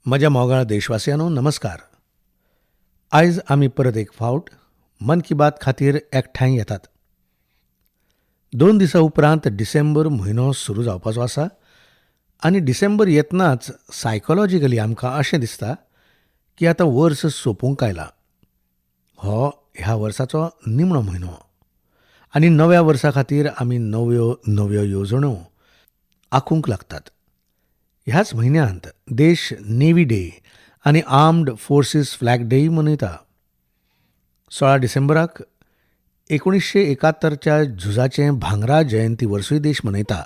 म्हज्या मोगाळ देशवासियांनो नमस्कार. आयज आमी परत एक फावट मन की बात खातीर एकठांय येतात. 2 दिसां उपरांत डिसेंबर म्हयनो सुरू जावपाचो आसा आनी डिसेंबर येतनाच सायकॉलॉजिकली आमकां अशें दिसता की आतां वर्स सोंपूंक आयला. हो ह्या वर्साचो निमणो म्हयनो आनी नव्या वर्सा खातीर आमी नव्यो नव्यो येवजण्यो आंखूंक लागतात. ह्याच म्हयन्यांत देश नेव्ही डे आनी आर्म्ड फोर्सीस फ्लॅग डेय मनयता. 16 डिसेंबराक 1971च्या झुजाचें भांगरा जयंती वर्सूय देश मनयता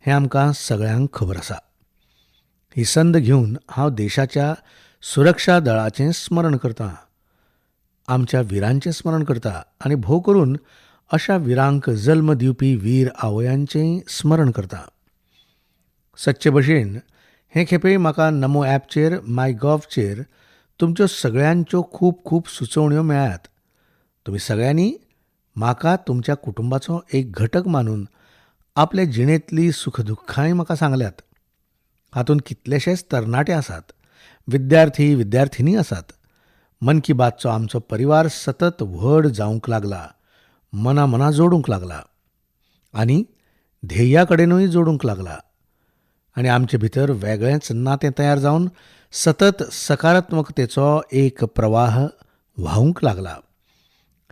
हें आमकां सगळ्यांक खबर आसा. ही संद घेवन हांव देशाच्या सुरक्षा दळाचें स्मरण करतां, आमच्या वीरांचें स्मरण करतां आनी भोव करून अशा वीरांक जल्म दिवपी वीर आवयांचेंय स्मरण करतां. सच्चे भशेन हे खेपे म्हाका नमो ॲपचेर मायगॉव्हचेर तुमच्यो सगळ्यांच्यो खूब खूब सुचोवण्यो मेळ्ळ्यात. तुमी सगळ्यांनी म्हाका तुमच्या कुटुंबाचो एक घटक मानून आपले जिणेंतलीं सुखदुख्खांय म्हाका सांगल्यात. हातूंत कितलेशेच तरणाटे आसात, विद्यार्थी विद्यार्थिनी आसात. मन की बातचो आमचो परिवार सतत व्हड जावंक लागला, मना जोडूंक लागला आनी ध्येया कडेनूय जोडूंक लागला आनी आमचे भितर वेगळेंच नातें तयार जावन सतत सकारात्मकतेचो एक प्रवाह व्हावंक लागला.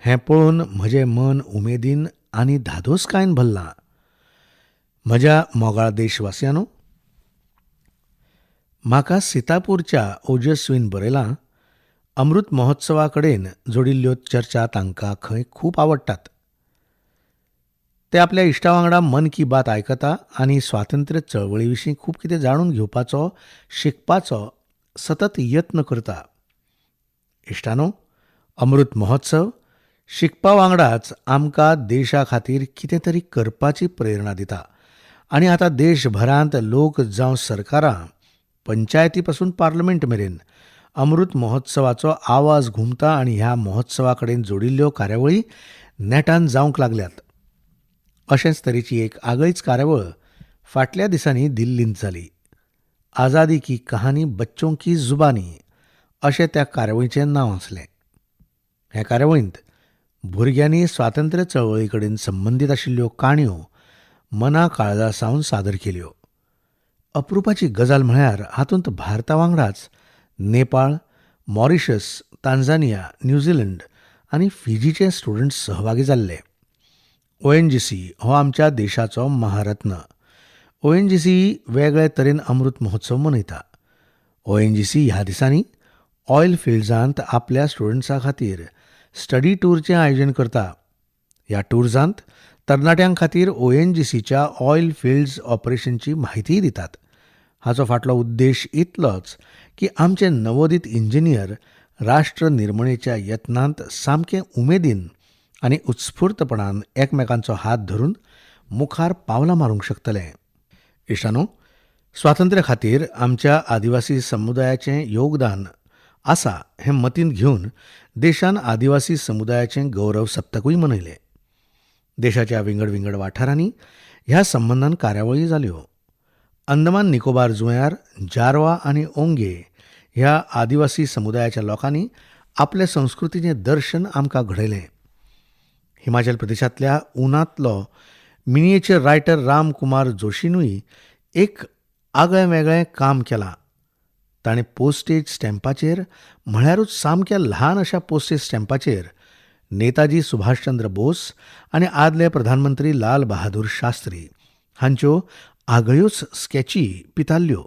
हें पळोवन म्हजें मन उमेदीन आनी धादोसकायेन भरलां. म्हज्या मोगाळ देशवासियांनो, म्हाका सितापूरच्या ओजस्वीन बरयलां, अमृत महोत्सवा कडेन जोडिल्ल्यो चर्चा तांकां खंय खूब आवडटात. ते आपल्या इश्टां वांगडा मन की बात आयकता आनी स्वातंत्र्य चळवळी विशीं खूब कितें जाणून घेवपाचो, शिकपाचो सतत यत्न करता. इश्टांनो, अमृत महोत्सव शिकपा वांगडाच आमकां देशा खातीर कितें तरी करपाची प्रेरणा दिता आनी आतां देशभरांत लोक जावं सरकारां, पंचायती पासून पार्लमेंट मेरेन अमृत महोत्सवाचो आवाज घुमता आनी ह्या महोत्सवा कडेन जोडिल्ल्यो कार्यावळी नेटान जावंक लागल्यात. अशेंच तरेची एक आगळीच कार्यावळ फाटल्या दिसांनी दिल्लींत जाली. आझादी की कहानी बच्चों की जुबानी अशें त्या कार्यावळीचें नांव आसलें. हे कार्यावळींत भुरग्यांनी स्वातंत्र्य चळवळी कडेन संबंदीत आशिल्ल्यो काणयो मना काळजा सावन सादर केल्यो. अप्रुपाची गजाल म्हळ्यार हातूंत भारता वांगडाच नेपाळ, मॉरिशस, तांझानिया, न्यूझीलंड आनी फिजीचे स्टुडंट्स सहभागी जाल्ले. ONGC हो आमच्या देशाचो महारत्न. ONGC वेगळे तरेन अमृत महोत्सव मनयता. ONGC ह्या दिसांनी ऑयल फिल्ड्सांत आपल्या स्टुडंट्सां खातीर स्टडी टूरचें आयोजन करता. ह्या टूर्सांत तरणाट्यां खातीर ONGCच्या ऑयल फिल्ड्स ऑपरेशनची म्हायतीय दितात. हाचो फाटलो उद्देश इतलोच की आमचे नवोदित इंजिनियर राष्ट्र निर्मणेच्या यत्नांत सामके उमेदीन आनी उत्स्फूर्तपणान एकमेकांचो हात धरून मुखार पावलां मारूंक शकतले. इश्टांनो, स्वातंत्र्या खातीर आमच्या आदिवासी समुदायाचें योगदान आसा हें मतींत घेवन देशान आदिवासी समुदायाचें गौरव सप्तकूय मनयलें. देशाच्या विंगड वाठारांनी ह्या संबंदान कार्यावळी जाल्यो. अंदमान निकोबार जुंव्यार जारवा आनी ओंगे ह्या आदिवासी समुदायाच्या लोकांनी आपले संस्कृतीचें दर्शन आमकां घडयलें. हिमाचल प्रदेशांतल्या उनांतलो मिनिएचर रायटर राम कुमार जोशीनूय एक आगळें वेगळें काम केलां. ताणें पोस्टेज स्टॅम्पाचेर म्हळ्यारूच सामक्या ल्हान अशा पोस्टेज स्टॅम्पाचेर नेताजी सुभाषचंद्र बोस आनी आदले प्रधानमंत्री लाल बहादूर शास्त्री हांच्यो आगळ्योच स्केची पिताल्ल्यो.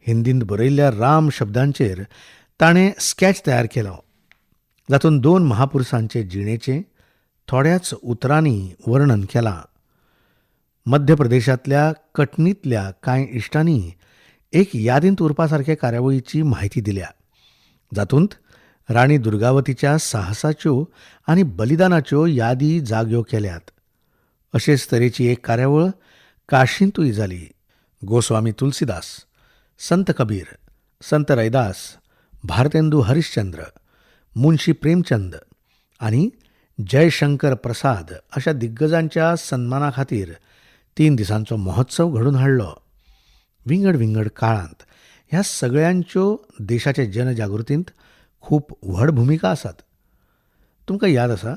हिंदींत बरयल्ल्या राम शब्दांचेर ताणें स्केच तयार केलो, जातूंत 2 महापुरुशांचे जिणेचें थोड्याच उतरांनी वर्णन केलां. मध्य प्रदेशांतल्या कटनींतल्या कांय इश्टांनी एक यादींत उरपा सारके कार्यावळीची म्हायती दिल्या, जातूंत राणी दुर्गावतीच्या साहसाच्यो आनी बलिदानाच्यो यादी जाग्यो केल्यात. अशेच तरेची एक कार्यावळ काशींतूय जाली. गोस्वामी तुलसीदास, संत कबीर, संत रैदास, भारतेंदू हरिश्चंद्र, मुंशी प्रेमचंद आनी जयशंकर प्रसाद अशा दिग्गजांच्या सन्माना खातीर 3 दिसांचो महोत्सव घडून हाडलो. विंगड काळांत ह्या सगळ्यांच्यो देशाचे जनजागृतींत खूप व्हड भुमिका आसात. तुमकां याद आसा,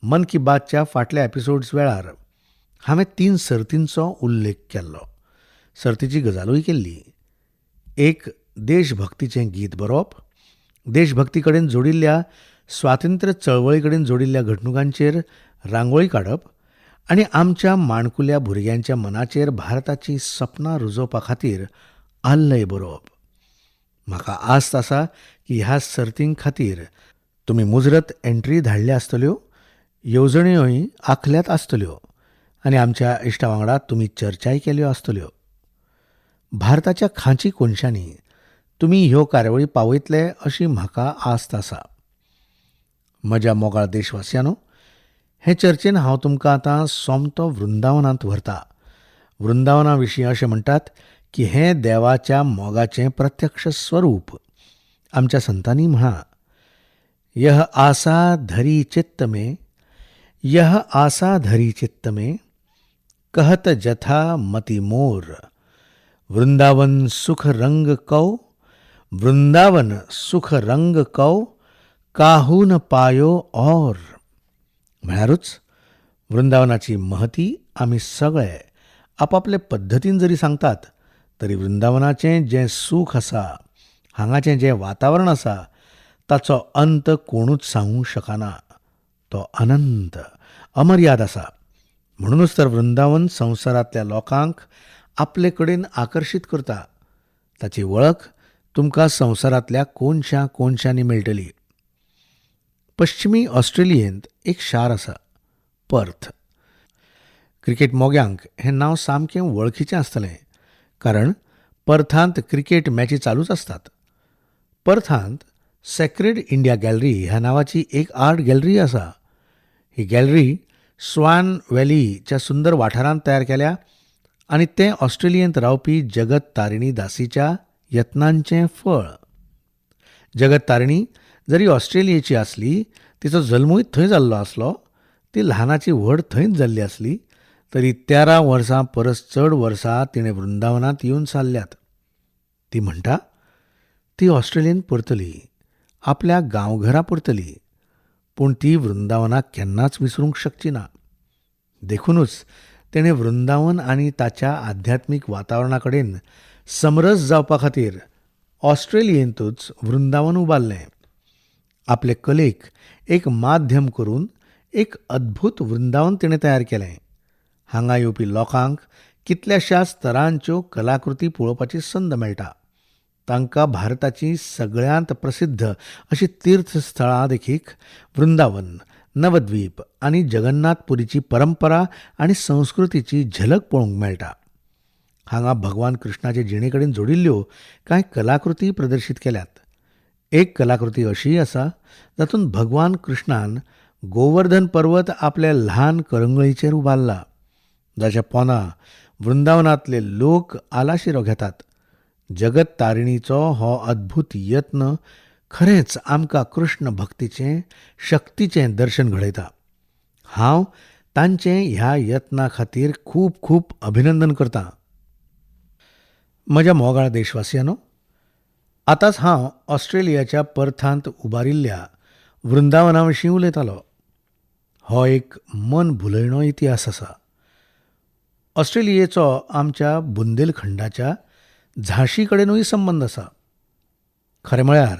मन की बातच्या फाटल्या एपिसोड्स वेळार हांवें 3 सर्तींचो उल्लेख केल्लो. सर्तीची गजालूय केल्ली. एक, देशभक्तीचें गीत बरोवप, देशभक्ती कडेन जोडिल्ल्या स्वातंत्र्य चळवळी कडेन जोडिल्ल्या घडणुकांचेर रांगोळी काडप आनी आमच्या माणकुल्या भुरग्यांच्या मनाचेर भारताची सपनां रुजोवपा खातीर आल्लय बरोवप. म्हाका आस्त आसा की ह्या सर्तीं खातीर तुमी मुजरत एंट्री धाडल्या आसतल्यो, येवजण्योय आंखल्यात आसतल्यो आनी आमच्या इश्टां वांगडा तुमी चर्चाय केल्यो आसतल्यो. भारताच्या खांची कोनशांनी तुमी ह्यो कार्यावळी पावयतले अशी म्हाका आस्त आसा. म्हज्या मोगाळ देशवासियांनो, हे चर्चेन हांव तुमकां आतां सोमतो वृंदावनांत व्हरता. वृंदावना विशीं अशें म्हणटात की हें देवाच्या मोगाचें प्रत्यक्ष स्वरूप. आमच्या संतांनी म्हणा, यह आसा धरी चित्त में, यह आसा धरी चित्त में, कहत जथा मति मोर, वृंदावन सुख रंग कौ, वृंदावन सुख रंग कौ, काहून पायो और. म्हळ्यारूच वृंदावनाची महती आमी सगळे आपापले पद्दतीन जरी सांगतात तरी वृंदावनाचें जें सूख आसा, हांगाचें जें वातावरण आसा, ताचो अंत कोणूच सांगूंक शकना. तो अनंत, अमर्याद आसा. म्हणूनच तर वृंदावन संवसारांतल्या लोकांक आपले कडेन आकर्शीत करता. ताची वळख तुमकां संवसारांतल्या कोनशा कोनशांनी मेळटली. पश्चिमी ऑस्ट्रेलियेंत एक शार आसा, पर्थ. क्रिकेट मोग्यांक हें नांव सामकें वळखीचें आसतलें, कारण पर्थांत क्रिकेट मॅची चालूच आसतात. पर्थांत सेक्रेड इंडिया गॅलरी ह्या नांवाची एक आर्ट गॅलरी आसा. ही गॅलरी स्वान व्हॅलीच्या सुंदर वाठारांत तयार केल्या आनी तें ऑस्ट्रेलियेंत रावपी जगत तारिणी दासीच्या यत्नांचें फळ. जगत तारिणी जरी ऑस्ट्रेलियेची आसली, तिचो जल्मूय थंय जाल्लो आसलो, ती ल्हानाची व्हड थंयच जाल्ली आसली, तरी 13 वर्सां परस चड वर्सां तिणें वृंदावनांत येवन सारल्यात. ती म्हणटा, ती ऑस्ट्रेलियेंत परतली, आपल्या गांवघरा परतली, पूण ती वृंदावनाक केन्नाच विसरूंक शकची ना. देखूनच तेणें वृंदावन आनी ताच्या आध्यात्मीक वातावरणा कडेन समरस जावपा खातीर ऑस्ट्रेलियेंतूच वृंदावन उबारलें. आपले कलेक एक माध्यम करून एक अद्भुत वृंदावन तिणें तयार केलें. हांगा येवपी लोकांक कितल्याशाच तरांच्यो कलाकृती पळोवपाची संद मेळटा. तांकां भारताची सगळ्यांत प्रसिद्ध अशी तीर्थस्थळां देखीक वृंदावन, नवद्वीप आनी जगन्नाथपुरीची परंपरा आनी संस्कृतीची झलक पळोवंक मेळटा. हांगा भगवान कृष्णाचे जिणे कडेन जोडिल्ल्यो कांय कलाकृती प्रदर्शीत केल्यात. एक कलाकृती अशी आसा जातूंत भगवान कृष्णान गोवर्धन पर्वत आपल्या ल्हान करंगळीचेर उबारला, जाच्या पोंदा वृंदावनांतले लोक आलाशिरो घेतात. जगत तारिणीचो हो अद्भुत यत्न खरेंच आमकां कृष्ण भक्तीचें, शक्तीचें दर्शन घडयता. हांव तांचें ह्या यत्ना खातीर खूब खूब अभिनंदन करतां. म्हज्या मोगाळ देशवासियांनो, आतांच हांव ऑस्ट्रेलियाच्या पर्थांत उबारिल्ल्या वृंदावना विशीं उलयतालो. हो एक मन भुलयणो इतिहास आसा. ऑस्ट्रेलियेचो आमच्या बुंदेलखंडाच्या झांशी कडेनूय संबंद आसा. खरें म्हळ्यार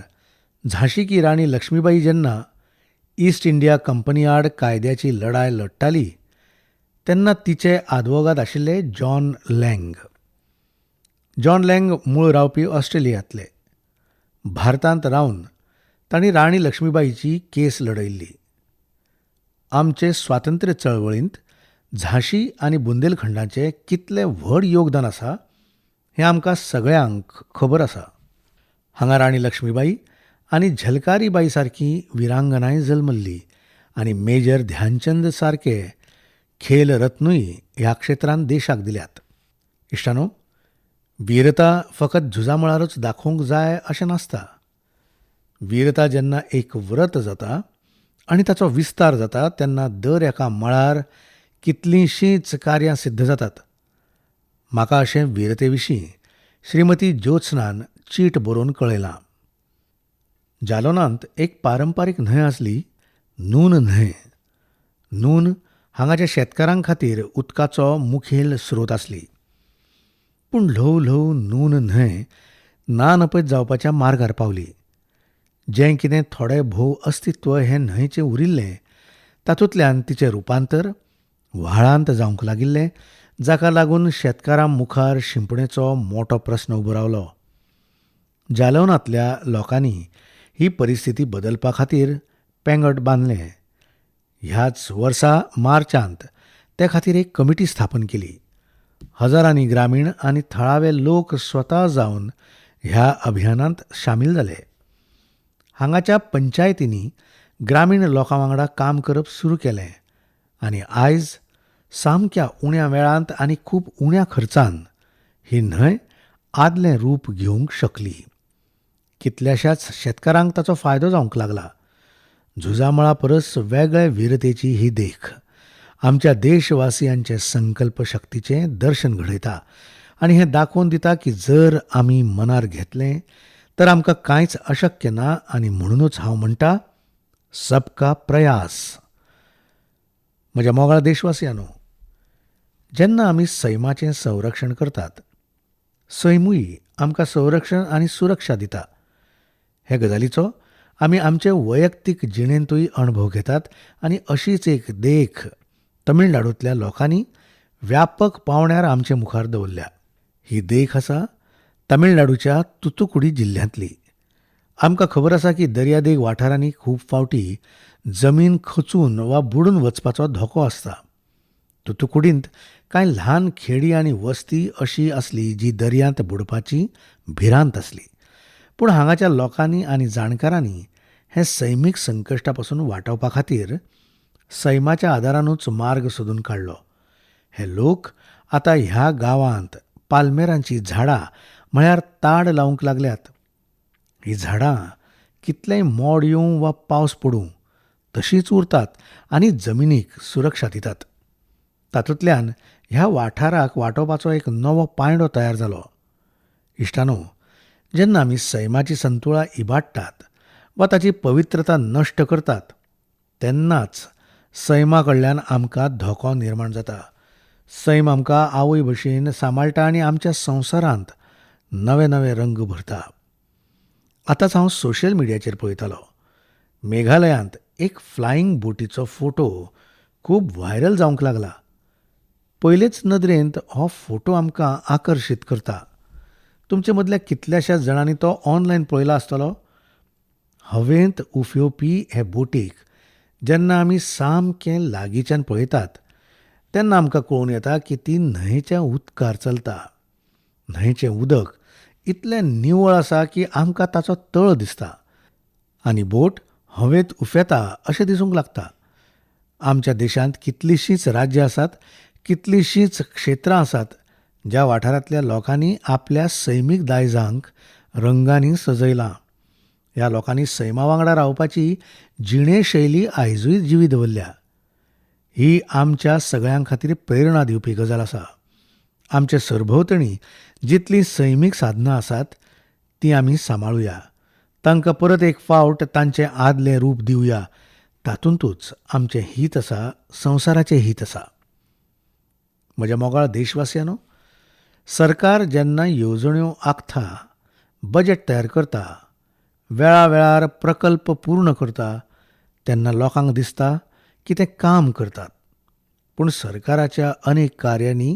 झांशी की राणी लक्ष्मीबाई जेन्ना ईस्ट इंडिया कंपनी आड कायद्याची लढाय लडटाली, तेन्ना तिचे आदवोगाद आशिल्ले जॉन लँग. जॉन लँग मूळ रावपी ऑस्ट्रेलियांतले. भारतांत रावन तांणी राणी लक्ष्मीबाईची केस लढयल्ली. आमचे स्वातंत्र्य चळवळींत झांशी आनी बुंदेलखंडाचें कितलें व्हड योगदान आसा हें आमकां सगळ्यांक खबर आसा. हांगा राणी लक्ष्मीबाई आनी झलकारी बाई सारकी विरांगनाय जल्मल्ली आनी मेजर ध्यानचंद सारके खेल रत्नूय ह्या क्षेत्रांत देशाक दिल्यात. इश्टानो, वीरता फकत झुजा मळारूच दाखोवंक जाय अशें नासता. वीरता जेन्ना एक व्रत जाता आनी ताचो विस्तार जाता तेन्ना दर एका मळार कितलींशींच कार्यां सिद्ध जातात. म्हाका अशें वीरते विशीं श्रीमती ज्योत्स्नान चीट बरोवन कळयलां. जालोनांत एक पारंपारीक न्हंय आसली, नून न्हंय. नून हांगाच्या शेतकारां खातीर उदकाचो मुखेल स्रोत आसली. पूण ल्हव ल्हव नून न्हंय ना नपयत जावपाच्या मार्गार पावली. जें कितें थोडें भोव अस्तित्व हें न्हंयचें उरिल्लें, तातूंतल्यान तिचें रुपांतर व्हाळांत जावंक लागिल्लें, जाका लागून शेतकारां मुखार शिंपणेचो मोठो प्रस्न उबो रावलो. जालौनांतल्या लोकांनी ही परिस्थिती बदलपा खातीर पेंगट बांदलें. ह्याच वर्सा मार्चांत ते खातीर एक कमिटी स्थापन केली. हजारांनी ग्रामीण आनी थळावे लोक स्वता जावन ह्या अभियानांत शामील जाले. हांगाच्या पंचायतींनी ग्रामीण लोकां वांगडा काम करप सुरू केलें आनी आयज सामक्या उण्या वेळांत आनी खूब उण्या खर्चान ही न्हंय आदलें रूप घेवंक शकली. कितल्याशाच शेतकारांक ताचो फायदो जावंक लागला. झुजामळा परस वेगळे वीरतेची ही देख आमच्या देशवासियांचे संकल्प शक्तीचें दर्शन घडयता आनी हें दाखोवन दिता की जर आमी मनार घेतलें तर आमकां कांयच अशक्य ना. आनी म्हणूनच हांव म्हणटा, सबका प्रयास. म्हज्या मोगाळ देशवासियांनो, जेन्ना आमी सैमाचें संरक्षण करतात, सैमूय आमकां संरक्षण आनी सुरक्षा दिता. हे गजालीचो आमी आमचे वैयक्तीक जिणेंतूय अणभव घेतात आनी अशीच एक देख तमिळनाडूंतल्या लोकांनी व्यापक पावंड्यार आमचे मुखार दवरल्या. ही देख आसा तमिळनाडूच्या तुतुकुडी जिल्ल्यांतली. आमकां खबर आसा की दर्यादेग वाठारांनी खूब फावटी जमीन खचून वा बुडून वचपाचो धोको आसता. तुतुकुडींत कांय ल्हान खेडी आनी वस्ती अशी आसली जी दर्यांत बुडपाची भिरांत आसली. पूण हांगाच्या लोकांनी आनी जाणकारांनी हें सैमीक संकश्टा पासून वाटावपा खातीर सैमाच्या आदारानूच मार्ग सोदून काडलो. हे लोक आतां ह्या गांवांत पाल्मेरांची झाडां म्हळ्यार ताड लावंक लागल्यात. ही झाडां कितलेंय मोड येवं वा पावस पडूं तशींच उरतात आनी जमनीक सुरक्षा दितात. तातूंतल्यान ह्या वाठाराक वाटावपाचो एक नवो पांयडो तयार जालो. इश्टानो, जेन्ना आमी सैमाची संतुळा इबाडटात वा ताची पवित्रता नश्ट करतात, तेन्नाच सैमा कडल्यान आमकां धोको निर्माण जाता. सैम आमकां आवय भशेन सांबाळटा आनी आमच्या संवसारांत नवे नवे रंग भरता. आतांच हांव सोशल मिडियाचेर पळयतालो. मेघालयांत एक फ्लायींग बोटीचो फोटो खूब व्हायरल जावंक लागला. पयलेच नदरेंत हो फोटो आमकां आकर्शीत करता. तुमचे मदल्या कितल्याशाच जाणांनी तो ऑनलायन पळयला आसतलो. हवेंत उफेवपी हे बोटीक जेन्ना आमी सामकें लागींच्यान पळयतात, तेन्ना आमकां कळून येता की ती न्हंयच्या उदकार चलता. न्हंयचें उदक इतलें निवळ आसा की आमकां ताचो तळ दिसता आनी बोट हवेंत उफेता अशें दिसूंक लागता. आमच्या देशांत कितलींशींच राज्यां आसात, कितलींशींच क्षेत्रां आसात ज्या वाठारांतल्या लोकांनी आपल्या सैमीक दायजांक रंगांनी सजयलां. ह्या लोकांनी सैमा वांगडा रावपाची जिणेशैली आयजूय जिवी दवरल्या. ही आमच्या सगळ्यां खातीर प्रेरणा दिवपी गजाल आसा. आमचे सरभोंवतणी जितलीं सैमीक साधनां आसात तीं आमी सांबाळुया. तांकां परत एक फावट तांचें आदलें रूप दिवया. तातूंतूच आमचें हीत आसा, संवसाराचें हीत आसा. म्हज्या मोगाळ देशवासियांनो, सरकार जेन्ना येवजण्यो आंखता, बजेट तयार करता, वेळा वेळार प्रकल्प पूर्ण करता, तेन्ना लोकांक दिसता की ते काम करतात. पूण सरकाराच्या अनेक कार्यांनी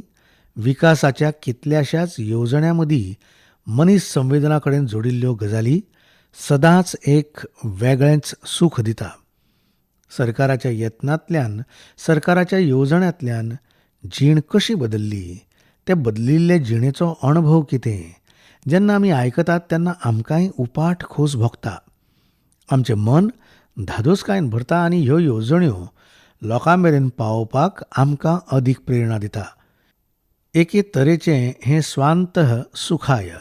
विकासाच्या कितल्याशाच येवजण्यां मदीं मनीस संवेदना कडेन जोडिल्ल्यो गजाली सदांच एक वेगळेंच सूख दिता. सरकाराच्या यत्नांतल्यान, सरकाराच्या येवजण्यांतल्यान जीण कशी बदल्ली, ते बदलिल्ले जिणेचो अणभव कितें, जेन्ना आमी आयकतात तेन्ना आमकांय उपाट खोस भोगता. आमचें मन धादोसकायेन भरता आनी ह्यो येवजण्यो लोकां मेरेन पावोवपाक आमकां अदीक प्रेरणा दिता. एके तरेचें हें स्वांतः सुखाय.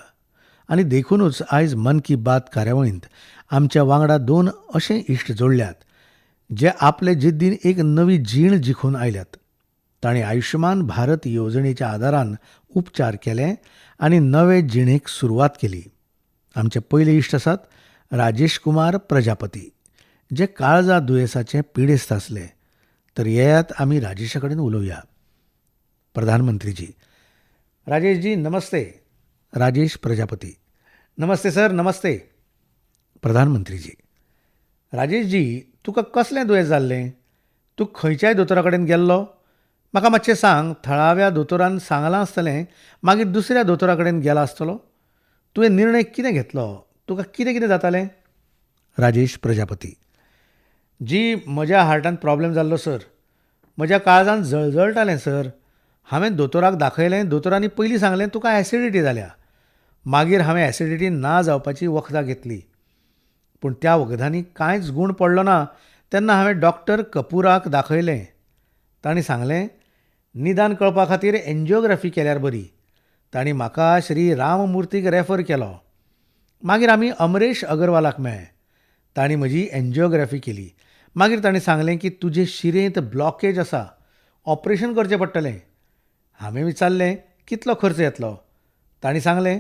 आनी देखूनच आयज मन की बात कार्यावळींत आमच्या वांगडा दोन अशे इश्ट जोडल्यात जे आपले जिद्दीन एक नवी जीण जिखून आयल्यात. तांणी आयुश्यमान भारत येवजणेच्या आदारान उपचार केले आनी नवे जिणेक सुरवात केली. आमचे पयले इश्ट आसात राजेश कुमार प्रजापती, जे काळजा दुयेंसाचे पिडेस्त आसले. तर येयात आमी राजेशा कडेन उलोवया. प्रधानमंत्रीजी: राजेशजी नमस्ते. राजेश प्रजापती: नमस्ते सर, नमस्ते. प्रधानमंत्रीजी: राजेशजी, तुका कसलें दुयेंस जाल्लें? तूं खंयच्याय दोतोरा कडेन गेल्लो? म्हाका मातशें सांग. थळाव्या दोतोरान सांगलां आसतलें, मागीर दुसऱ्या दोतोरा कडेन गेला आसतलो. तुवें निर्णय कितें घेतलो? तुका कितें कितें जातालें? राजेश प्रजापती: जी, म्हज्या हार्टान प्रॉब्लेम जाल्लो सर. म्हज्या काळजान जळजळटालें सर. हांवें दोतोराक दाखयलें. दोतोरांनी पयलीं सांगलें तुका एसिडिटी जाल्या. मागीर हांवें एसिडिटी ना जावपाची वखदां घेतली. पूण त्या वखदांनी कांयच गूण पडलो ना. तेन्ना हांवें डॉक्टर कपुराक दाखयलें. तांणी सांगलें निदान कळपा खातीर एन्जिओग्राफी केल्यार बरी. तांणी म्हाका श्री राममुर्तीक रॅफर केलो. मागीर आमी अमरेश अगरवालाक मेळ्ळे. तांणी म्हजी एन्जिओग्राफी केली. मागीर तांणी सांगलें की तुजे शिरेंत ब्लॉकेज आसा, ऑपरेशन करचें पडटलें. हांवें विचारलें कितलो खर्च येतलो? तांणी सांगलें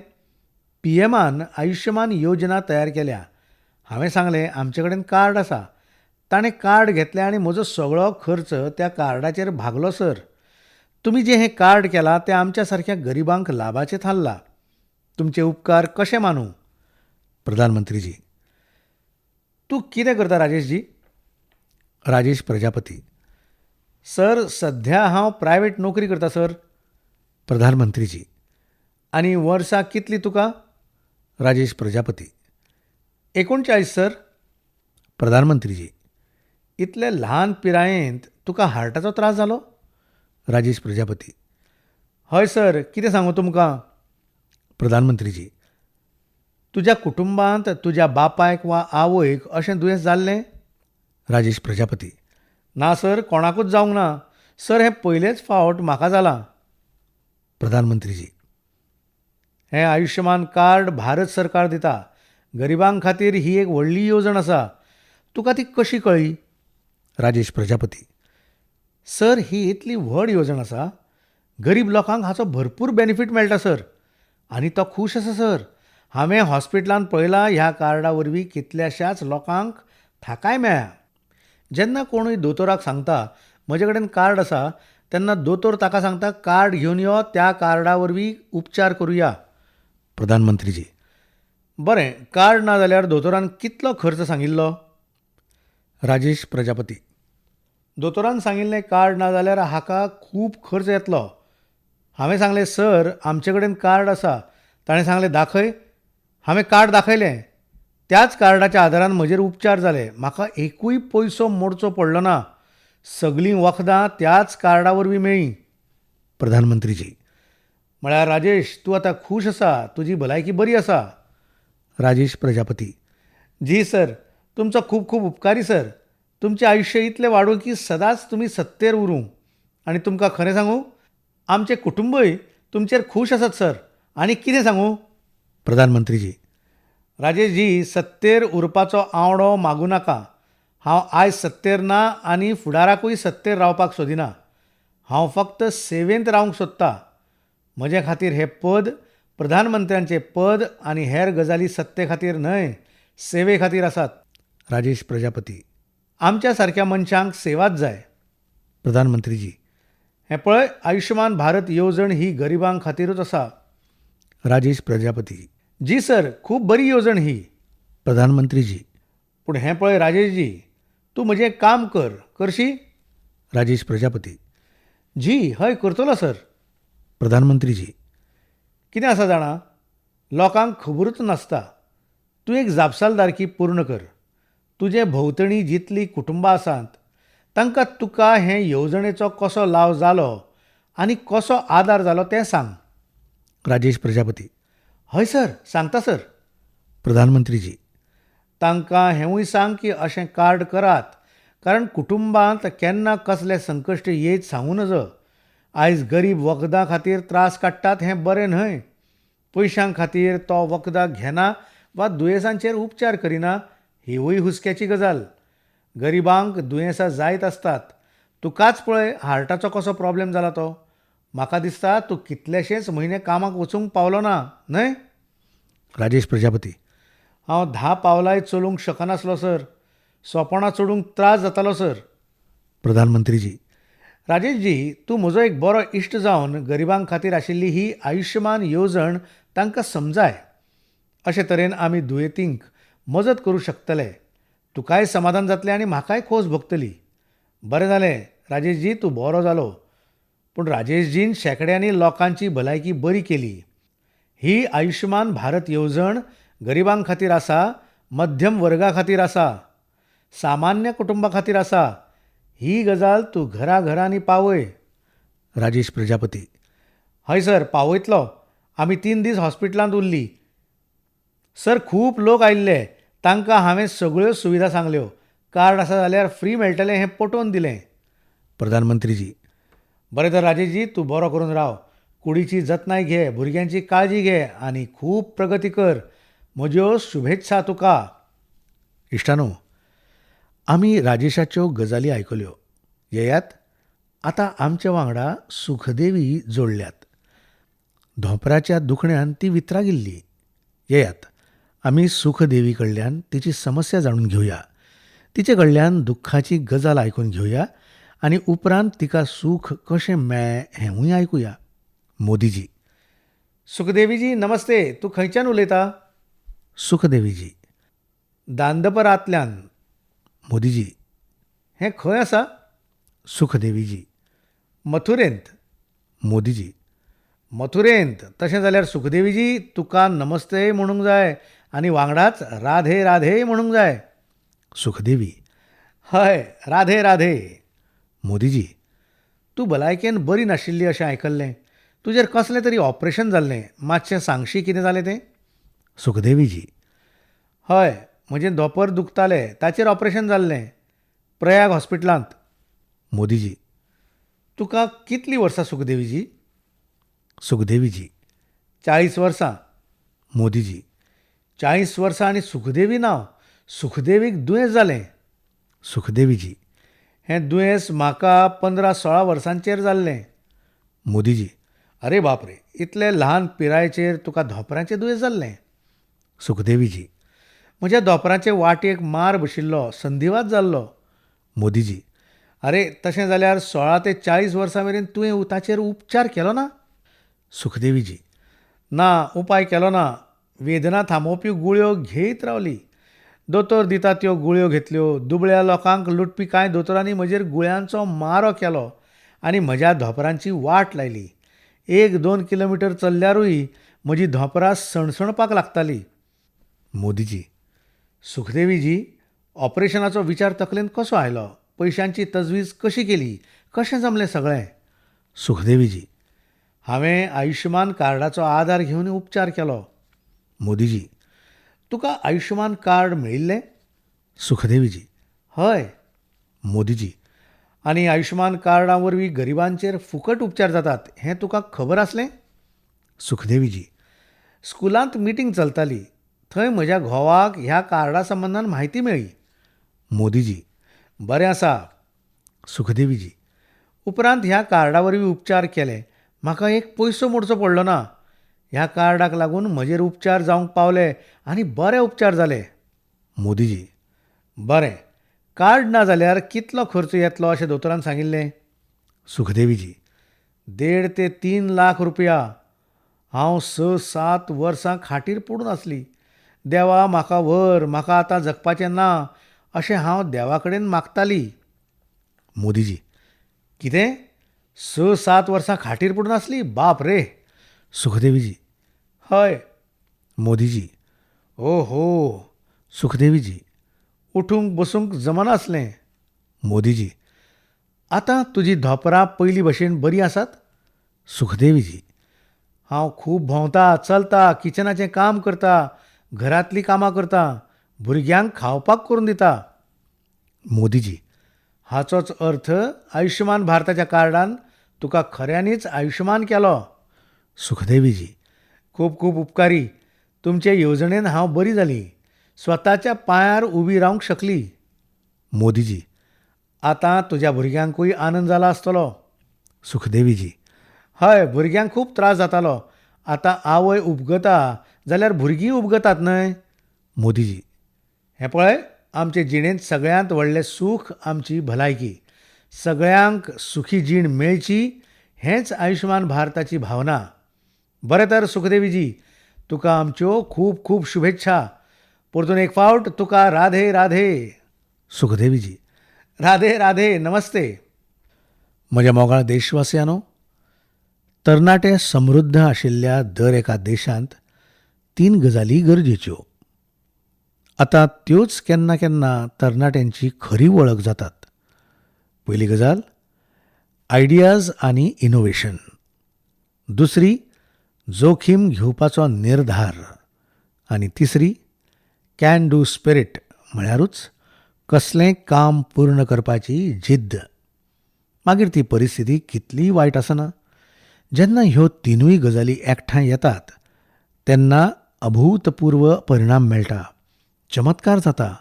पीएमान आयुश्यमान योजना तयार केल्या. हांवें सांगलें आमचे कडेन कार्ड आसा. ताणें कार्ड घेतलें आनी म्हजो सगळो खर्च त्या कार्डाचेर भागलो सर. तुमी जें हें कार्ड केलां तें आमच्या सारक्या गरिबांक लाभाचें थारलां. तुमचे उपकार कशे मानूं? प्रधानमंत्रीजी: तूं कितें करता राजेशजी? राजेश प्रजापती: सर, सध्या हांव प्रायवेट नोकरी करता सर. प्रधानमंत्रीजी: आनी वर्सां कितली तुका? राजेश प्रजापती: 39 सर. प्रधानमंत्रीजी: इतले ल्हान पिरायेंत तुका हार्टाचो त्रास जालो? राजेश प्रजापती: हय सर, कितें सांगू तुमकां? प्रधानमंत्रीजी: तुज्या कुटुंबांत तुज्या बापायक वा आवयक अशें दुयेंस जाल्लें? राजेश प्रजापती: ना सर, कोणाकूच जावंक ना. सर, हें पयलेच फावट म्हाका जालां. प्रधानमंत्रीजी: हें आयुश्यमान कार्ड भारत सरकार दिता. गरिबांक खातीर ही एक व्हडली येवजण आसा. तुका ती कशी कळ्ळी? राजेश प्रजापती: सर, ही इतली व्हड येवजण आसा. गरीब लोकांक हाचो भरपूर बेनिफीट मेळटा सर. आनी तो खूश आसा सर. हांवें हॉस्पिटलांत पळयलां ह्या कार्डा वरवीं कितल्याशाच लोकांक थाकाय मेळ्ळ्या. जेन्ना कोणूय दोतोराक सांगता म्हजे कडेन कार्ड आसा, तेन्ना दोतोर ताका सांगता कार्ड घेवन यो, त्या कार्डा वरवीं उपचार करुया. प्रधानमंत्रीजी: बरें, कार्ड ना जाल्यार दोतोरान कितलो खर्च सांगिल्लो? राजेश प्रजापती: दोतोरान सांगिल्लें कार्ड ना जाल्यार हाका खूब खर्च येतलो. हांवें सांगलें सर, आमचे कडेन कार्ड आसा. ताणें सांगलें दाखय. हांवें कार्ड दाखयलें. त्याच कार्डाच्या आदारान म्हजेर उपचार जाले. म्हाका एकूय पयसो मोडचो पडलो ना. सगळीं वखदां त्याच कार्डा वरवीं मेळ्ळीं. प्रधानमंत्रीजी: म्हळ्यार राजेश, तूं आतां खूश आसा. तुजी भलायकी बरी आसा. राजेश प्रजापती: जी सर, तुमचो खूब खूब उपकारी सर. तुमचें आयुश्य इतलें वाडूं की सदांच तुमी सत्तेर उरूं. आनी तुमकां खरें सांगूं, आमचें कुटुंबय तुमचेर खूश आसात सर. आनी कितें सांगूं? प्रधानमंत्रीजी: राजेशजी, सत्तेर उरपाचो आवडो मागूं नाका. हांव आयज सत्तेर ना आनी फुडाराकूय सत्तेर रावपाक सोदिना. हांव फक्त सेवेंत रावंक सोदतां. म्हजे खातीर हें पद प्रधानमंत्र्याचें पद आनी हेर गजाली सत्ते खातीर न्हय, सेवे खातीर आसात. राजेश प्रजापती: आमच्या सारक्या मनशांक सेवाच जाय. प्रधानमंत्रीजी: हें पळय, आयुश्यमान भारत येवजण ही गरिबांक खातीरूच आसा. राजेश प्रजापती: जी सर, खूब बरी येवजण ही. प्रधानमंत्रीजी: पूण हें पळय राजेशजी, तूं म्हजें काम करशी? राजेश प्रजापती: जी, हय, करतलो सर. प्रधानमंत्रीजी: कितें आसा जाणा, लोकांक खबरूच नासता. तूं एक जापसालदारकी पूर्ण कर. तुजे भोंवतणी जितलीं कुटुंबां आसात, तांकां तुका हे येवजणेचो कसो लाव जालो आनी कसो आदार जालो तें सांग. राजेश प्रजापती: हय सर, सांगता सर. प्रधानमंत्रीजी: तांकां हेंवूय सांग की अशें कार्ड करात, कारण कुटुंबांत केन्ना कसलें संकश्ट येयत सांगूं नजो. आयज गरीब वखदां खातीर त्रास काडटात हें बरें न्हय. पयशां खातीर तो वखदां घेना वा दुयेंसांचेर उपचार करिना, हिवूय हुस्क्याची गजाल. गरिबांक दुयेंसां जायत आसतात. तुकाच पळय हार्टाचो कसो प्रॉब्लेम जाला तो. म्हाका दिसता तूं कितलेशेच म्हयने कामाक वचूंक पावलो ना न्हय. राजेश प्रजापती: हांव 10 पावलांय चलूंक शकनासलो सर. सोंपणां चडूंक त्रास जातालो सर. प्रधानमंत्रीजी: राजेशजी, तूं म्हजो एक बरो इश्ट जावन गरिबां खातीर आशिल्ली ही आयुश्यमान येवजण तांकां समजाय. अशे तरेन आमी दुयेंतींक मजत करूं शकतले. तुकाय समाधान जातलें आनी म्हाकाय खोस भोगतली. बरें जालें राजेशजी, तूं बरो जालो. पूण राजेशजीन शेकड्यांनी लोकांची भलायकी बरी केली. ही आयुश्यमान भारत येवजण गरिबां खातीर आसा, मध्यम वर्गा खातीर आसा, सामान्य कुटुंबां खातीर आसा. ही गजाल तूं घराघरांनी पावय. राजेश प्रजापती: हय सर, पावयतलो. आमी 3 दीस हॉस्पिटलांत उरलीं. सर, खूब लोक आयिल्ले. तांकां हांवें सगळ्यो सुविधा सांगल्यो. कार्ड आसा जाल्यार फ्री मेळटलें हें पटोवन दिलें. प्रधानमंत्रीजी: बरें तर राजेशजी, तूं बरो करून राव. कुडीची जतनाय घे, भुरग्यांची काळजी घे आनी खूब प्रगती कर. म्हज्यो शुभेच्छा तुका. इश्टानो, आमी राजेशाच्यो गजाली आयकल्यो. येयात आतां आमच्या वांगडा सुखदेवी जोडल्यात. धोंपराच्या दुखण्यान ती वित्रागिल्ली. येयात आमी सुखदेवी कडल्यान तिची समस्या जाणून घेवया. तिचे कडल्यान दुख्खाची गजाल आयकून घेवया आनी उपरांत तिका सूख कशें मेळ्ळें हेंवूय आयकुया. मोदीजी: सुखदेवीजी नमस्ते. तूं खंयच्यान उलयता? सुखदेवीजी: दांदपरांतल्यान. मोदीजी: हें खंय आसा? सुखदेवीजी: मथुरेंत. मोदीजी: मथुरेंत? तशें जाल्यार सुखदेवीजी, तुका नमस्ते म्हणूंक जाय आनी वांगडाच राधे राधे म्हणूंक जाय. सुखदेवी: हय, राधे राधे. मोदीजी: तूं भलायकेन बरी नाशिल्ली अशें आयकल्लें. तुजेर कसलें तरी ऑपरेशन जाल्लें. मातशें सांगशी कितें जालें तें? सुखदेवीजी: हय, म्हजें धोंपर दुखतालें, ताचेर ऑपरेशन जाल्लें प्रयाग हॉस्पिटलांत. मोदीजी: तुका कितलीं वर्सां सुखदेवीजी? सुखदेवीजी: 40 वर्सां. मोदीजी: 40 वर्सां आनी सुखदेवी नांव? सुखदेवीक दुयेंस जालें? सुखदेवीजी: हें दुयेंस म्हाका 15-16 वर्सांचेर जाल्लें. मोदीजी: अरे बाप रे, इतले ल्हान पिरायेचेर तुका धोंपराचें दुयेंस जाल्लें? सुखदेवीजी: म्हज्या धोंपराचे वाटयेक मार बशिल्लो, संधिवात जाल्लो. मोदीजी: अरे, तशें जाल्यार 16 ते 40 वर्सां मेरेन तुवें ताचेर उपचार केलो ना? सुखदेवीजी: ना, उपाय केलो ना. वेदना थांबोवपी गुळयो घेयत रावली. दोतोर दिता त्यो गुळयो घेतल्यो. दुबळ्या लोकांक लुटपी कांय दोतोरांनी म्हजेर गुळयांचो मारो केलो आनी म्हज्या धोंपरांची वाट लायली. 1-2 किलोमिटर चल्ल्यारूय म्हजी धोंपरां सणसणपाक लागतालीं. मोदीजी: सुखदेवीजी, ऑपरेशनाचो विचार तकलेंत कसो आयलो? पयशांची तजवीज कशी केली? कशें जमलें सगळें? सुखदेवीजी: हांवें आयुश्यमान कार्डाचो आदार घेवन उपचार केलो. मोदीजी: तुका आयुश्यमान कार्ड मेळिल्लें? सुखदेवीजी: हय. मोदीजी: आनी आयुश्यमान कार्डा वरवीं गरिबांचेर फुकट उपचार जातात हें तुका खबर आसलें? सुखदेवीजी: स्कुलांत मिटींग चलताली. थंय म्हज्या घोवाक ह्या कार्डा संबंदान म्हायती मेळ्ळी. मोदीजी: बरें आसा. सुखदेवीजी: उपरांत ह्या कार्डा वरवीं उपचार केले. म्हाका एक पयसो मोडचो पडलो ना. ह्या कार्डाक लागून म्हजेर उपचार जावंक पावले आनी बरे उपचार जाले. मोदीजी: बरें. कार्ड ना जाल्यार कितलो खर्च येतलो अशें दोतोरान सांगिल्लें? सुखदेवीजी: 1.5 ते 3 लाख रुपया. हांव 6-7 वर्सां खाटीर पडून आसली. देवा, म्हाका व्हर, म्हाका आतां जगपाचें ना अशें हांव देवा कडेन मागताली. मोदीजी: कितें? 6-7 वर्सां खाटीर पडून आसली? बाप रे. सुखदेवीजी: हय. मोदीजी: ओहो. सुखदेवीजी: उठूंक बसूंक जमनासलें. मोदीजी: आतां तुजी धोंपरां पयलीं भशेन बरीं आसात? सुखदेवीजी: हांव खूब भोंवता, चलता, किचनाचें काम करता, घरांतलीं कामां करता, भुरग्यांक खावपाक करून दिता. मोदीजी: हाचोच अर्थ आयुश्यमान भारताच्या कार्डान तुका खऱ्यांनीच आयुश्यमान केलो. सुखदेवीजी: खूब खूब उपकारी. तुमचे येवजणेन हांव बरी जाली. स्वताच्या पांयार उबी रावंक शकली. मोदीजी: आतां तुज्या भुरग्यांकूय आनंद जाला आसतलो. सुखदेवीजी: हय, भुरग्यांक खूब त्रास जातालो. आतां आवय उपगता जाल्यार भुरगीं उपगतात न्हय. मोदीजी: हें पळय, आमचे जिणेंत सगळ्यांत व्हडलें सूख आमची भलायकी. सगळ्यांक सुखी जीण मेळची हेंच आयुश्यमान भारताची भावना. बरें तर सुखदेवीजी, तुका आमच्यो खूब खूब शुभेच्छा. परतून एक फावट तुका राधे राधे. सुखदेवीजी: राधे राधे, नमस्ते. म्हज्या मोगाळ देशवासियांनो, तरणाटे समृद्ध आशिल्ल्या दर एका देशांत 3 गजाली गरजेच्यो. आतां त्योच केन्ना केन्ना तरणाट्यांची खरी वळख जातात. पयली गजाल, आयडियाज आनी इनोव्हेशन. दुसरी, जोखीम घेवपाचो निर्धार. आनी तिसरी, कॅन डू स्पिरीट, म्हळ्यारूच कसलेंय काम पूर्ण करपाची जिद्द. मागीर ती परिस्थिती कितलीय वायट आसना, जेन्ना ह्यो तिनूय गजाली एकठांय येतात तेन्ना अभूतपूर्व परिणाम मेळटा, चमत्कार जाता.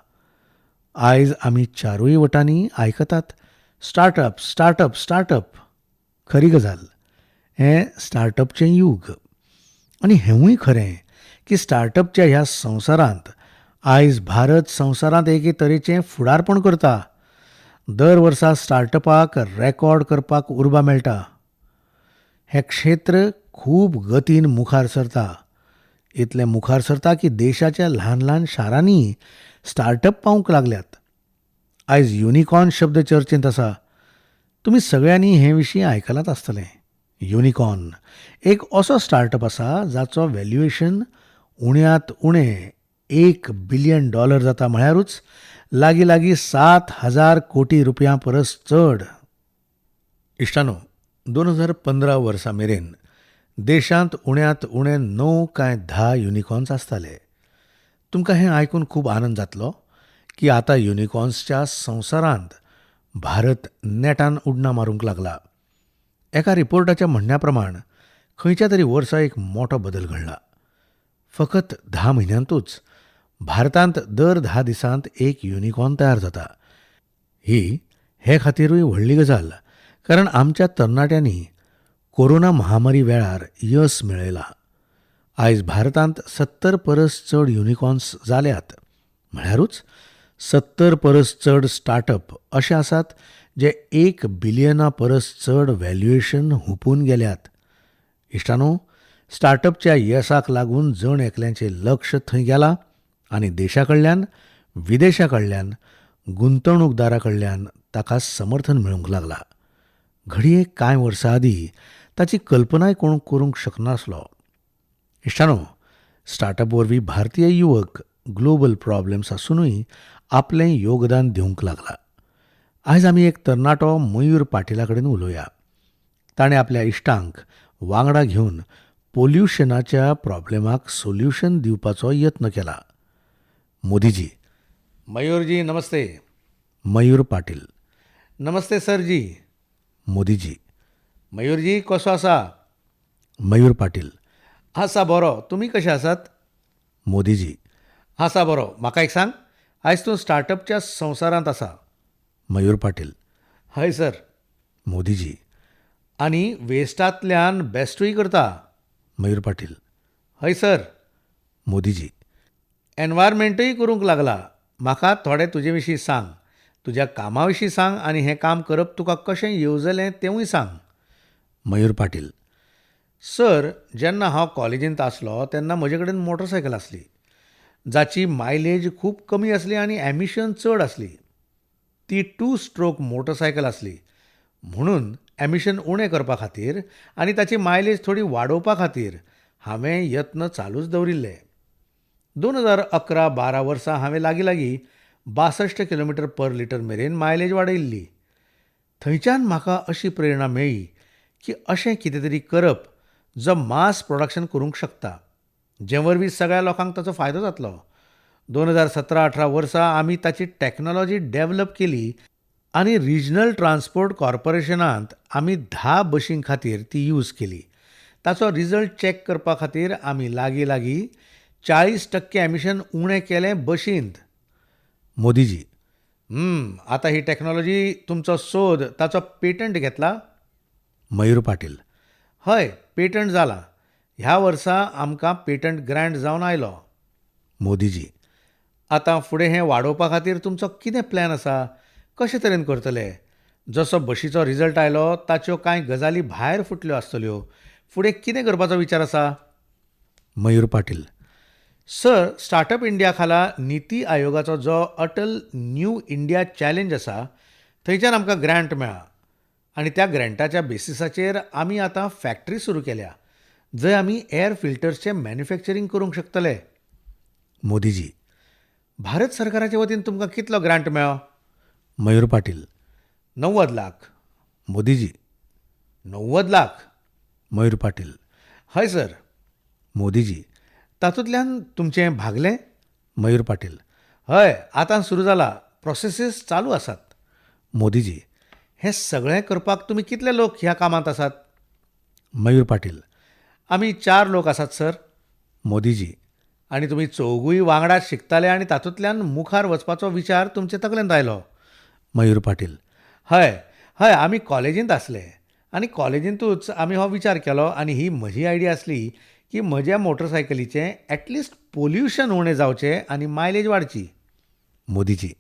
आयज आमी चारूय वटांनी आयकतात, स्टार्टअप स्टार्टअप स्टार्टअप. खरी गजाल, हें स्टार्टअपचें यूग. आनी हेंवूय खरें की स्टार्टअपच्या ह्या संवसारांत आयज भारत संवसारांत एके तरेचें फुडारपण करता. दर वर्सा स्टार्टअपाक रेकॉर्ड करपाक उर्बा मेळटा. हें क्षेत्र खूब गतीन मुखार सरता. इतलें मुखार सरता की देशाच्या ल्हान ल्हान शारांनी स्टार्टअप पावूंक लागल्यात. आयज युनिकॉर्न शब्द चर्चेंत आसा. तुमी सगळ्यांनी हे विशीं आयकलांच आसतलें. युनिकॉर्न एक असो स्टार्टअप आसा जाचो व्हॅल्युएशन उण्यांत उणें $1 बिलियन जाता, म्हळ्यारूच लागीं लागीं 7,000 कोटी रुपयां परस चड. इश्टानो, 2015 वर्सा मेरेन देशांत उण्यांत उणें 9 काय 10 युनिकॉर्न्स आसताले. तुमकां हें आयकून खूब आनंद जातलो की आतां युनिकॉर्न्सच्या संवसारांत भारत नेटान उड्डां मारूंक लागला. एका रिपोर्टाच्या म्हणण्या प्रमाण खंयच्या तरी वर्सा एक मोठो बदल घडला. फकत 10 म्हयन्यांतूच भारतांत दर 10 दिसांत एक युनिकॉर्न तयार जाता. ही हे खातीरूय व्हडली गजाल, कारण आमच्या तरणाट्यांनी कोरोना महामारी वेळार यश मेळयलां. आयज भारतांत 70 परस चड युनिकॉर्न्स जाल्यात, म्हळ्यारूच 70 परस चड स्टार्टअप अशे आसात जे 1 बिलियना परस चड व्हॅल्युएशन हुपून गेल्यात. इश्टानो, स्टार्टअपच्या येसाक लागून जण एकल्याचें लक्ष थंय गेलां आनी देशा कडल्यान, विदेशा कडल्यान, गुंतवणूकदारा कडल्यान ताका समर्थन मेळूंक लागलां. घडये कांय वर्सां आदीं ताची कल्पनाय कोण करूंक शकनासलो. इश्टानो, स्टार्टअप वरवीं भारतीय युवक ग्लोबल प्रॉब्लेम्स आसूनय आपलें योगदान दिवंक लागला. आयज आमी एक तरणाटो मयूर पाटीला कडेन उलोवया. ताणें आपल्या इश्टांक वांगडा घेवन पोल्युशनाच्या प्रॉब्लेमाक सोल्युशन दिवपाचो यत्न केला. मोदीजी: मयूरजी नमस्ते. मयूर पाटील: नमस्ते सरजी. मोदीजी: मयूरजी कसो आसा? मयूर पाटील: आसा बरो. तुमी कशे आसात? मोदीजी: आसा बरो. म्हाका एक सांग, आयज तूं स्टार्टअपच्या संवसारांत आसा. मयूर पाटील: हय सर. मोदीजी: आनी वेस्टांतल्यान बेस्टूय करता. मयूर पाटील: हय सर. मोदीजी: एनवायरमेंटूय करूंक लागला. म्हाका थोडें तुजे विशीं सांग. तुज्या कामा विशीं सांग आनी हें काम करप तुका कशें येवजलें तेंवूय सांग. मयूर पाटील: सर, जेन्ना हांव कॉलेजींत आसलो तेन्ना म्हजे कडेन मोटरसायकल आसली, जाची मायलेज खूब कमी आसली आनी एमिशन चड आसली. ती 2 स्ट्रोक मोटरसायकल आसली. म्हणून एमिशन उणें करपा खातीर आनी ताची मायलेज थोडी वाडोवपा खातीर हांवें यत्न चालूच दवरिल्ले. 2011-12 वर्सा हांवें लागीं लागीं 62 किलोमीटर पर लिटर मेरेन मायलेज वाडयल्ली. थंयच्यान म्हाका अशी प्रेरणा मेळ्ळी की अशें कितें तरी करप जो मास प्रोडक्शन करूंक शकता, जे वरवीं सगळ्या लोकांक ताचो फायदो जातलो. 2017-18 वर्सा आमी ताची टॅक्नॉलॉजी डेव्हलप केली आनी रिजनल ट्रान्सपोर्ट कॉर्पोरेशनांत आमी 10 बशीं खातीर ती यूज केली. ताचो रिजल्ट चॅक करपा खातीर आमी लागीं लागीं 40% एमिशन उणें केलें बशींत. मोदीजी: आतां ही टॅक्नॉलॉजी तुमचो सोद ताचो पेटंट घेतला? मयूर पाटील: हय, पेटंट जाला. ह्या वर्सा आमकां पेटंट ग्रँट जावन आयलो. मोदीजी: आतां फुडें हें वाडोवपा खातीर तुमचो कितें प्लॅन आसा? कशे तरेन करतले? जसो बशीचो रिजल्ट आयलो ताच्यो कांय गजाली भायर फुटल्यो आसतल्यो. फुडें कितें करपाचो विचार आसा? Mayur Patil: sir, startup India खाला निती आयोगाचो जो अटल न्यू इंडिया चॅलेंज आसा थंयच्यान आमकां ग्रँट मेळ्ळा आनी त्या ग्रँटाच्या बेसिसाचेर आमी आतां फॅक्टरी सुरू केल्या जंय आमी एअर फिल्टर्सचें मॅन्युफॅक्चरींग करूंक शकतले. मोदीजी: भारत सरकाराचे वतीन तुमकां कितलो ग्रँट मेळ्ळो? मयूर पाटील: 90 लाख. मोदीजी: 90 लाख? मयूर पाटील: हय सर. मोदीजी: तातूंतल्यान तुमचें भागलें? मयूर पाटील: हय, आतां सुरू जाला. प्रोसेसीस चालू आसात. मोदीजी: हें सगळें करपाक तुमी कितले लोक ह्या कामांत आसात? मयूर पाटील: आमी 4 लोक आसात सर. मोदीजी: आनी तुमी चौगूय वांगडा शिकताले आनी तातूंतल्यान मुखार वचपाचो विचार तुमचे तकलेंत आयलो? मयूर पाटील: हय हय, आमी कॉलेजींत आसले आनी कॉलेजींतूच आमी हो विचार केलो आनी ही म्हजी आयडिया आसली की म्हज्या मोटरसायकलीचें ॲटलिस्ट पोल्युशन उणें जावचें आनी मायलेज वाडची. मोदीजी: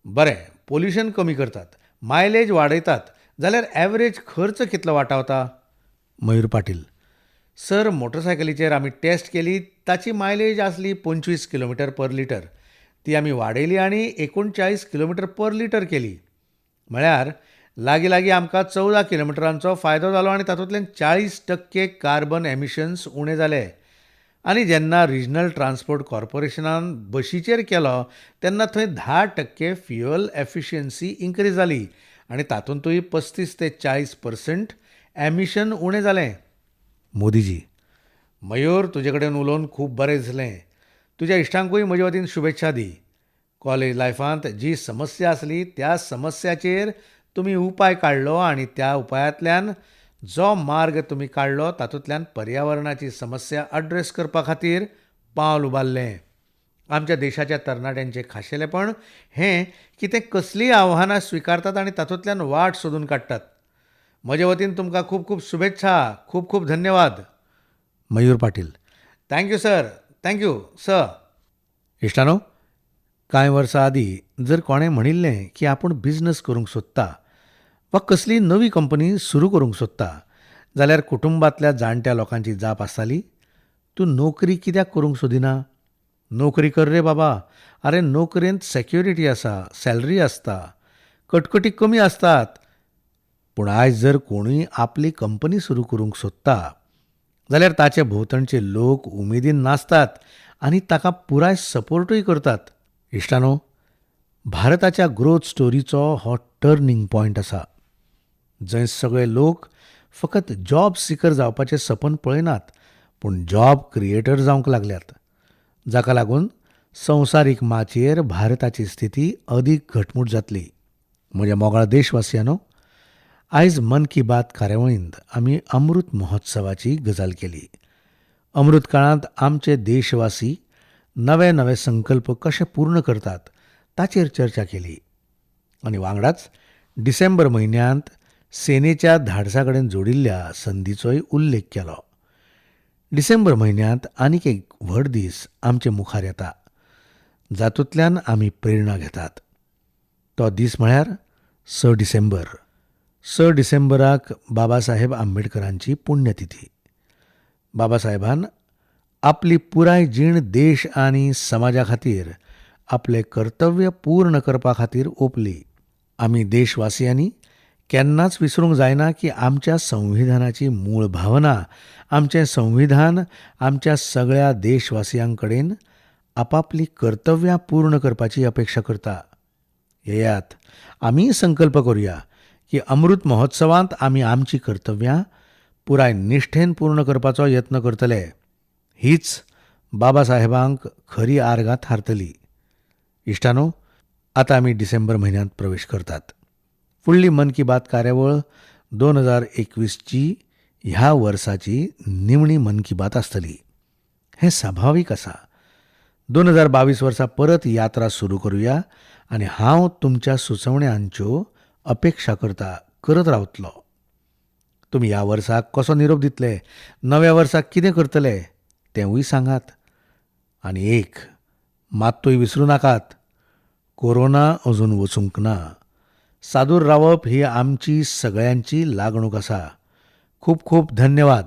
बरें, पोल्युशन कमी करतात, मायलेज वाडयतात जाल्यार एवरेज खर्च कितलो वाटावता? मयूर पाटील: सर, मोटरसायकलीचेर आमी टेस्ट केली ताची मायलेज आसली 25 किलोमिटर पर लिटर. ती आमी वाडयली आनी 39 किलोमिटर पर लिटर केली. म्हळ्यार लागीं लागीं आमकां 14 किलोमिटरांचो फायदो जालो आनी तातूंतल्यान 40% कार्बन एमिशन्स उणे जाले. आनी जेन्ना रिजनल ट्रान्सपोर्ट कॉर्पोरेशनान बशीचेर केलो तेन्ना थंय 10% फ्युअल एफिशियन्सी इन्क्रीज जाली आनी तातूंतूय 35 ते 40% एमिशन उणें जालें. मोदीजी: मयूर, तुजे कडेन उलोवन खूब बरें दिसलें. तुज्या इश्टांकूय म्हजे वतीन शुभेच्छा दी. कॉलेज लायफांत जी समस्या आसली त्या समस्याचेर तुमी उपाय काडलो आनी त्या उपायांतल्यान जो मार्ग तुमी काडलो तातूंतल्यान पर्यावरणाची समस्या अड्रेस करपा खातीर पावल उबारलें. आमच्या देशाच्या तरणाट्यांचें खाशेलेपण हें की ते कसलीय आव्हानां स्विकारतात आनी तातूंतल्यान वाट सोदून काडटात. म्हजे वतीन तुमकां खूब खूब शुभेच्छा. खूब खूब धन्यवाद. Mayur Patil: thank you sir. Thank you sir. इश्टानो, कांय वर्सां आदीं जर कोणें म्हणिल्लें की आपूण बिझनस करूंक सोदता वा कसली नवी कंपनी सुरू करूंक सोदता जाल्यार कुटुंबांतल्या जाणट्या लोकांची जाप आसताली, तूं नोकरी कित्याक करूंक सोदिना? नोकरी कर रे बाबा. आरे, नोकरेंत सॅक्युरिटी आसा, सॅलरी आसता, कटकटी कमी आसतात. पूण आयज जर कोणूय आपली कंपनी सुरू करूंक सोदता जाल्यार ताचे भोंवतणचे लोक उमेदीन नाचतात आनी ताका पुराय सपोर्टूय करतात. इश्टानो, भारताच्या ग्रोथ स्टोरीचो हो टर्निंग पॉयंट आसा जंय सगळे लोक फकत जॉब सिकर जावपाचें सपन पळयनात पूण जॉब क्रिएटर जावंक लागल्यात, जाका लागून संवसारीक माचयेर भारताची स्थिती अदीक घटमूट जातली. म्हज्या मोगाळ देशवासियांनो, आयज मन की बात कार्यावळींत आमी अमृत महोत्सवाची गजाल केली. अमृत काळांत आमचे देशवासी नवे नवे संकल्प कशे पूर्ण करतात ताचेर चर्चा केली आनी वांगडाच डिसेंबर म्हयन्यांत सेनेच्या धाडसा कडेन जोडिल्ल्या संदीचोय उल्लेख केलो. डिसेंबर म्हयन्यांत आनीक एक व्हड दीस आमचे मुखार येता जातूंतल्यान आमी प्रेरणा घेतात. तो दीस म्हळ्यार 6 डिसेंबर. 6 डिसेंबराक बाबासाहेब आंबेडकरांची पुण्यतिथी. बाबासाहेबान आपली पुराय जीण देश आनी समाजा खातीर आपलें कर्तव्य पूर्ण करपा खातीर ओंपली. आमी देशवासियांनी केन्नाच विसरूंक जायना की आमच्या संविधानाची मूळ भावना, आमचें संविधान आमच्या सगळ्या देशवासियां कडेन आपापली कर्तव्यां पूर्ण करपाची अपेक्षा करता. येयात, आमी संकल्प करुया की अमृत महोत्सवांत आमी आमची कर्तव्यां पुराय निश्ठेन पूर्ण करपाचो यत्न करतले. हीच बाबासाहेबांक खरी आर्गां थारतली. इश्टानो, आतां आमी डिसेंबर म्हयन्यांत प्रवेश करतात. फुडली मन की बात कार्यावळ 2021ची ह्या वर्साची निमणी मन की बात आसतली. हें स्वाभावीक आसा. 2022 वर्सा परत यात्रा सुरू करुया आनी हांव तुमच्या सुचोवण्यांच्यो अपेक्षा करत रावतलों. तुमी ह्या वर्साक कसो निरोप दितले, नव्या वर्साक कितें करतले तेंवूय सांगात. आनी एक मात्तूय विसरूं नाकात, कोरोना अजून वचूंक ना. सादूर रावप ही आमची सगळ्यांची लागणूक आसा. खूब खूब धन्यवाद.